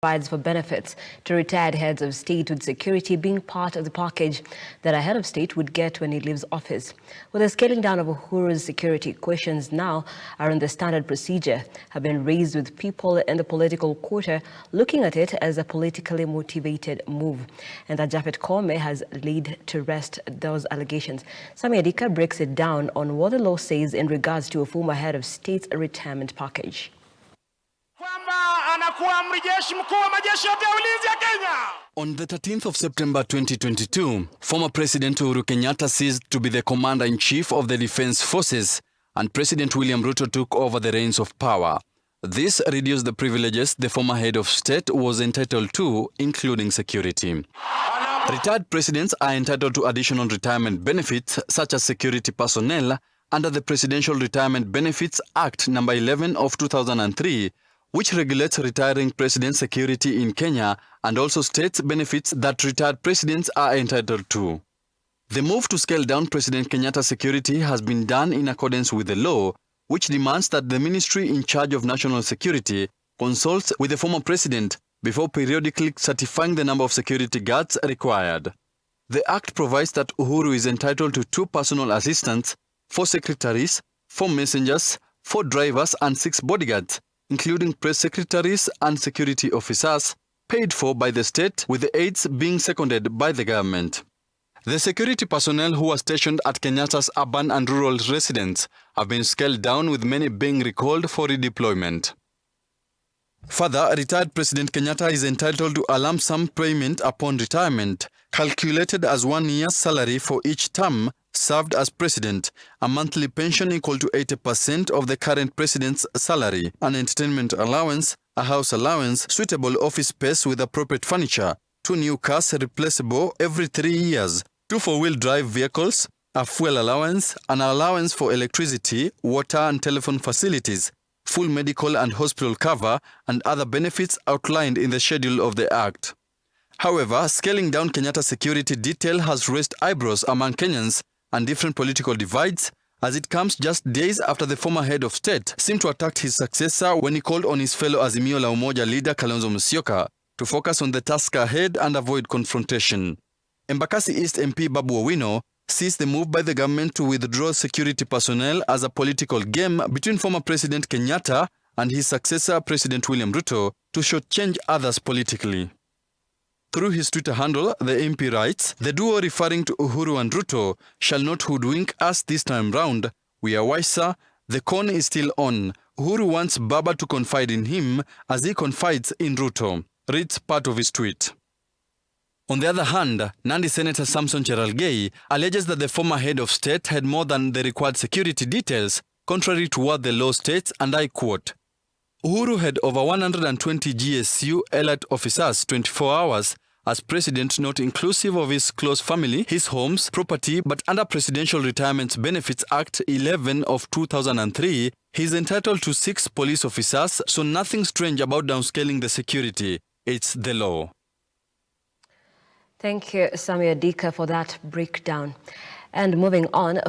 provides for benefits to retired heads of state, with security being part of the package that a head of state would get when he leaves office. With the scaling down of Uhuru's security, questions now around the standard procedure have been raised, with people in the political quarter looking at it as a politically motivated move. And that Japhet Kome has laid to rest those allegations. Sami Adika breaks it down on what the law says in regards to a former head of state's retirement package. On the 13th of September 2022, former President Uhuru Kenyatta ceased to be the Commander-in-Chief of the Defense Forces, and President William Ruto took over the reins of power. This reduced the privileges the former head of state was entitled to, including security. Retired presidents are entitled to additional retirement benefits, such as security personnel, under the Presidential Retirement Benefits Act No. 11 of 2003, which regulates retiring presidents' security in Kenya and also states benefits that retired presidents are entitled to. The move to scale down President Kenyatta's security has been done in accordance with the law, which demands that the ministry in charge of national security consults with the former president before periodically certifying the number of security guards required. The act provides that Uhuru is entitled to 2 personal assistants, 4 secretaries, 4 messengers, 4 drivers and 6 bodyguards, including press secretaries and security officers, paid for by the state, with the aides being seconded by the government. The security personnel who are stationed at Kenyatta's urban and rural residents have been scaled down, with many being recalled for redeployment. Further, retired President Kenyatta is entitled to a lump sum payment upon retirement, calculated as 1 year's salary for each term served as president, a monthly pension equal to 80% of the current president's salary, an entertainment allowance, a house allowance, suitable office space with appropriate furniture, 2 new cars replaceable every 3 years, 2 4-wheel drive vehicles, a fuel allowance, an allowance for electricity, water and telephone facilities, full medical and hospital cover, and other benefits outlined in the schedule of the Act. However, scaling down Kenyatta's security detail has raised eyebrows among Kenyans and different political divides, as it comes just days after the former head of state seemed to attack his successor when he called on his fellow Azimio la Umoja leader Kalonzo Musyoka to focus on the task ahead and avoid confrontation. Embakasi East MP Babu Owino sees the move by the government to withdraw security personnel as a political game between former President Kenyatta and his successor President William Ruto to shortchange others politically. Through his Twitter handle, the MP writes, "The duo referring to Uhuru and Ruto shall not hoodwink us this time round. We are wiser. The con is still on. Uhuru wants Baba to confide in him as he confides in Ruto," reads part of his tweet. On the other hand, Nandi Senator Samson Cherargei alleges that the former head of state had more than the required security details, contrary to what the law states, and I quote, "Uhuru had over 120 GSU alert officers 24 hours as president, not inclusive of his close family, his homes, property, but under Presidential Retirement Benefits Act 11 of 2003, he is entitled to 6 police officers, so nothing strange about downscaling the security. It's the law." Thank you, Sami Adika, for that breakdown. And moving on.